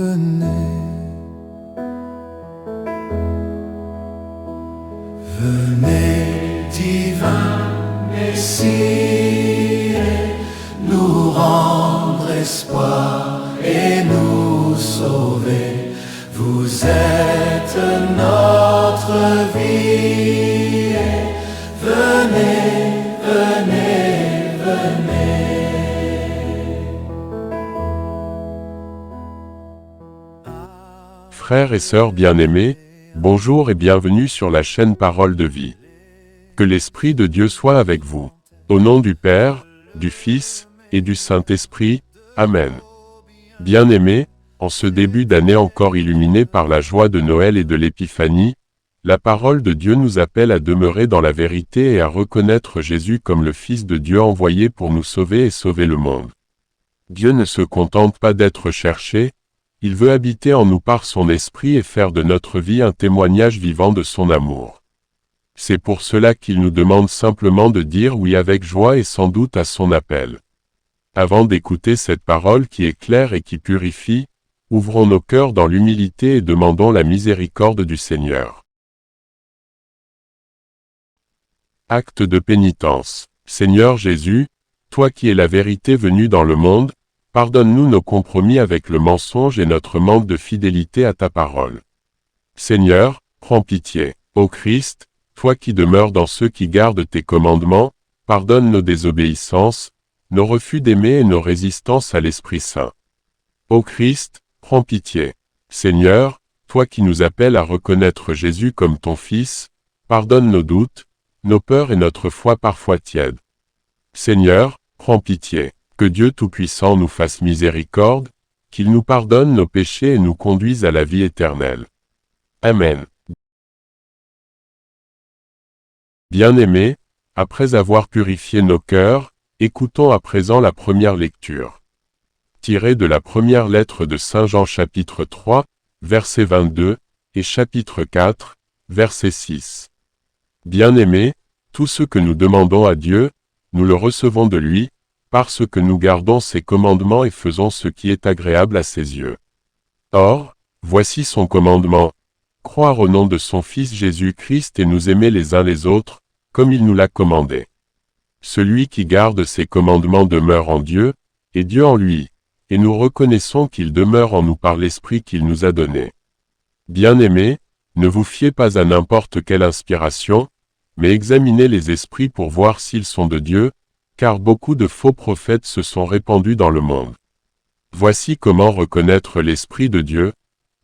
venez. Venez, divin Messie, nous rendre espoir et nous sauver. Vous êtes notre vie. Venez, venez, venez. Frères et sœurs bien-aimés, bonjour et bienvenue sur la chaîne Parole de Vie. Que l'Esprit de Dieu soit avec vous. Au nom du Père, du Fils et du Saint-Esprit. Amen. Bien-aimés, en ce début d'année encore illuminé par la joie de Noël et de l'Épiphanie, la parole de Dieu nous appelle à demeurer dans la vérité et à reconnaître Jésus comme le Fils de Dieu envoyé pour nous sauver et sauver le monde. Dieu ne se contente pas d'être cherché, il veut habiter en nous par son esprit et faire de notre vie un témoignage vivant de son amour. C'est pour cela qu'il nous demande simplement de dire oui avec joie et sans doute à son appel. Avant d'écouter cette parole qui est claire et qui purifie, ouvrons nos cœurs dans l'humilité et demandons la miséricorde du Seigneur. Acte de pénitence. Seigneur Jésus, toi qui es la vérité venue dans le monde, pardonne-nous nos compromis avec le mensonge et notre manque de fidélité à ta parole. Seigneur, prends pitié. Ô Christ, toi qui demeures dans ceux qui gardent tes commandements, pardonne nos désobéissances, nos refus d'aimer et nos résistances à l'Esprit Saint. Ô Christ, prends pitié. Seigneur, toi qui nous appelles à reconnaître Jésus comme ton Fils, pardonne nos doutes, nos peurs et notre foi parfois tiède. Seigneur, prends pitié. Que Dieu Tout-Puissant nous fasse miséricorde, qu'il nous pardonne nos péchés et nous conduise à la vie éternelle. Amen. Bien-aimés, après avoir purifié nos cœurs, écoutons à présent la première lecture. Tirée de la première lettre de Saint Jean chapitre 3, verset 22, et chapitre 4, verset 6. Bien-aimés, tout ce que nous demandons à Dieu, nous le recevons de lui, parce que nous gardons ses commandements et faisons ce qui est agréable à ses yeux. Or, voici son commandement, croire au nom de son Fils Jésus-Christ et nous aimer les uns les autres, comme il nous l'a commandé. Celui qui garde ses commandements demeure en Dieu, et Dieu en lui, et nous reconnaissons qu'il demeure en nous par l'Esprit qu'il nous a donné. Bien-aimés, ne vous fiez pas à n'importe quelle inspiration, mais examinez les esprits pour voir s'ils sont de Dieu, car beaucoup de faux prophètes se sont répandus dans le monde. Voici comment reconnaître l'Esprit de Dieu.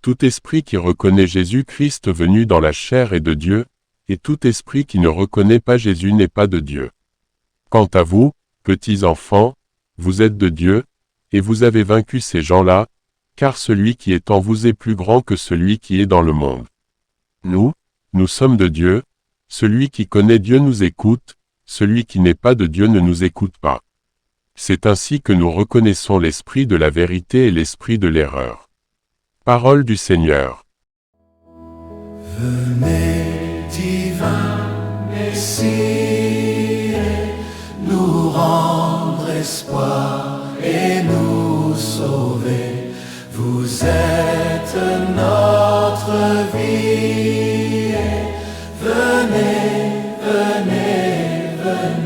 Tout esprit qui reconnaît Jésus-Christ venu dans la chair est de Dieu, et tout esprit qui ne reconnaît pas Jésus n'est pas de Dieu. Quant à vous, petits enfants, vous êtes de Dieu, et vous avez vaincu ces gens-là, car celui qui est en vous est plus grand que celui qui est dans le monde. Nous sommes de Dieu, celui qui connaît Dieu nous écoute, celui qui n'est pas de Dieu ne nous écoute pas. C'est ainsi que nous reconnaissons l'esprit de la vérité et l'esprit de l'erreur. Parole du Seigneur. Venez, divin Messie, nous rendre espoir et nous sauver. Vous êtes notre vie. Venez, venez, venez.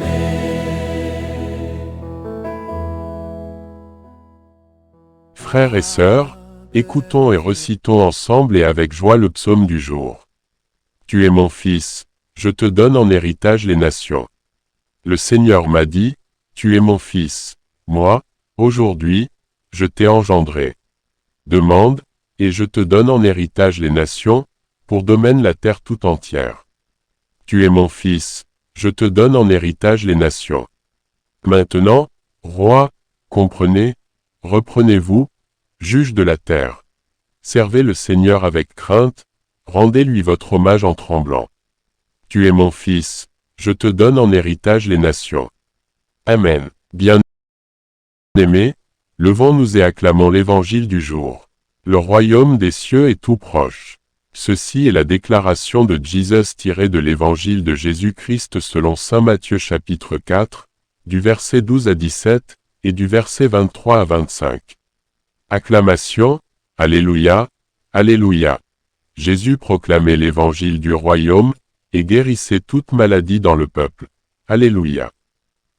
Frères et sœurs, écoutons et recitons ensemble et avec joie le psaume du jour. Tu es mon Fils, je te donne en héritage les nations. Le Seigneur m'a dit, tu es mon Fils, moi, aujourd'hui, je t'ai engendré. Demande, et je te donne en héritage les nations, pour domaine la terre tout entière. Tu es mon Fils, je te donne en héritage les nations. Maintenant, roi, comprenez, reprenez-vous, juge de la terre. Servez le Seigneur avec crainte, rendez-lui votre hommage en tremblant. Tu es mon Fils, je te donne en héritage les nations. Amen. Bien-aimés, levons-nous et acclamons l'évangile du jour. Le royaume des cieux est tout proche. Ceci est la déclaration de Jésus tirée de l'évangile de Jésus-Christ selon saint Matthieu chapitre 4, du verset 12 à 17, et du verset 23 à 25. Acclamation, Alléluia, Alléluia. Jésus proclamait l'évangile du royaume, et guérissait toute maladie dans le peuple. Alléluia.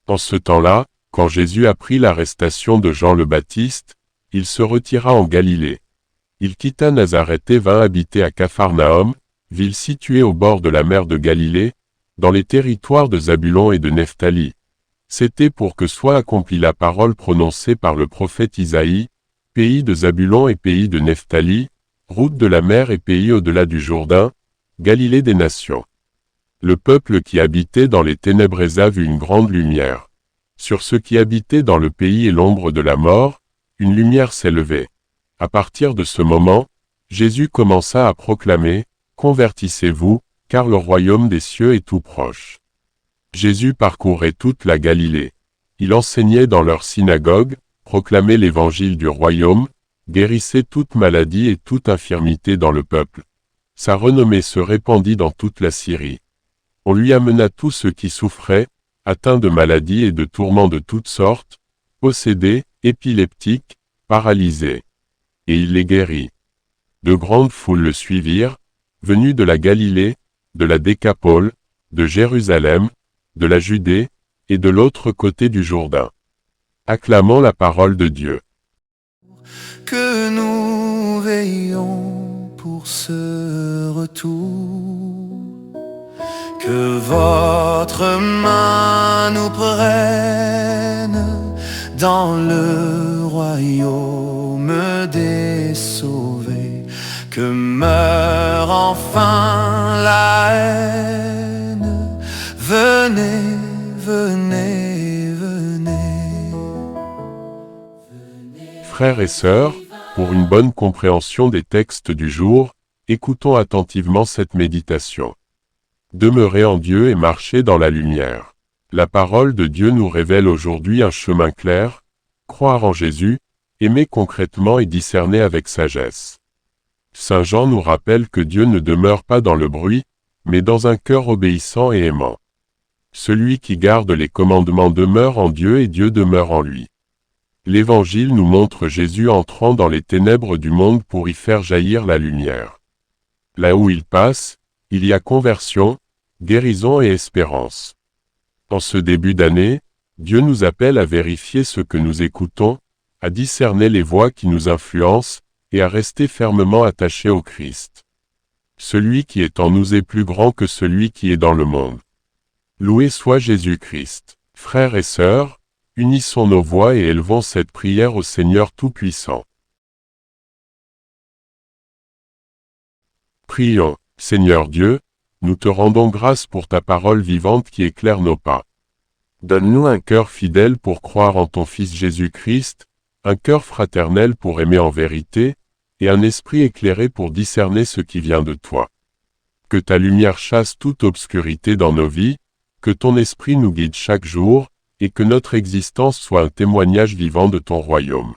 En ce temps-là, quand Jésus apprit l'arrestation de Jean le Baptiste, il se retira en Galilée. Il quitta Nazareth et vint habiter à Capharnaüm, ville située au bord de la mer de Galilée, dans les territoires de Zabulon et de Nephtali. C'était pour que soit accomplie la parole prononcée par le prophète Isaïe, pays de Zabulon et pays de Nephtali, route de la mer et pays au-delà du Jourdain, Galilée des nations. Le peuple qui habitait dans les ténèbres a vu une grande lumière. Sur ceux qui habitaient dans le pays et l'ombre de la mort, une lumière s'est levée. À partir de ce moment, Jésus commença à proclamer, « Convertissez-vous, car le royaume des cieux est tout proche. » Jésus parcourait toute la Galilée. Il enseignait dans leurs synagogues, proclamait l'évangile du royaume, guérissait toute maladie et toute infirmité dans le peuple. Sa renommée se répandit dans toute la Syrie. On lui amena tous ceux qui souffraient, atteints de maladies et de tourments de toutes sortes, possédés, épileptiques, paralysés. Et il les guérit. De grandes foules le suivirent, venus de la Galilée, de la Décapole, de Jérusalem, de la Judée, et de l'autre côté du Jourdain. Acclamons la parole de Dieu. Que nous veillons pour ce retour. Que votre main nous prenne dans le royaume des sauvés. Que meure enfin la haine. Venez, venez, venez. Frères et sœurs, pour une bonne compréhension des textes du jour, écoutons attentivement cette méditation. Demeurer en Dieu et marcher dans la lumière. La parole de Dieu nous révèle aujourd'hui un chemin clair, croire en Jésus, aimer concrètement et discerner avec sagesse. Saint Jean nous rappelle que Dieu ne demeure pas dans le bruit, mais dans un cœur obéissant et aimant. Celui qui garde les commandements demeure en Dieu et Dieu demeure en lui. L'Évangile nous montre Jésus entrant dans les ténèbres du monde pour y faire jaillir la lumière. Là où il passe, il y a conversion, guérison et espérance. En ce début d'année, Dieu nous appelle à vérifier ce que nous écoutons, à discerner les voix qui nous influencent, et à rester fermement attachés au Christ. Celui qui est en nous est plus grand que celui qui est dans le monde. Loué soit Jésus-Christ. Frères et sœurs, unissons nos voix et élevons cette prière au Seigneur Tout-Puissant. Prions. Seigneur Dieu, nous te rendons grâce pour ta parole vivante qui éclaire nos pas. Donne-nous un cœur fidèle pour croire en ton Fils Jésus-Christ, un cœur fraternel pour aimer en vérité, et un esprit éclairé pour discerner ce qui vient de toi. Que ta lumière chasse toute obscurité dans nos vies, que ton esprit nous guide chaque jour, et que notre existence soit un témoignage vivant de ton royaume.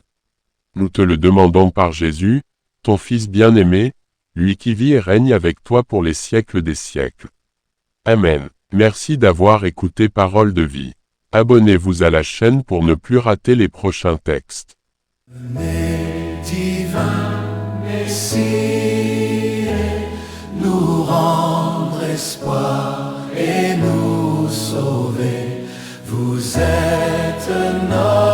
Nous te le demandons par Jésus, ton Fils bien-aimé, lui qui vit et règne avec toi pour les siècles des siècles. Amen. Merci d'avoir écouté Parole de vie. Abonnez-vous à la chaîne pour ne plus rater les prochains textes. Venez, divin Messie, nous rendre espoir et nous sauver. Vous êtes notre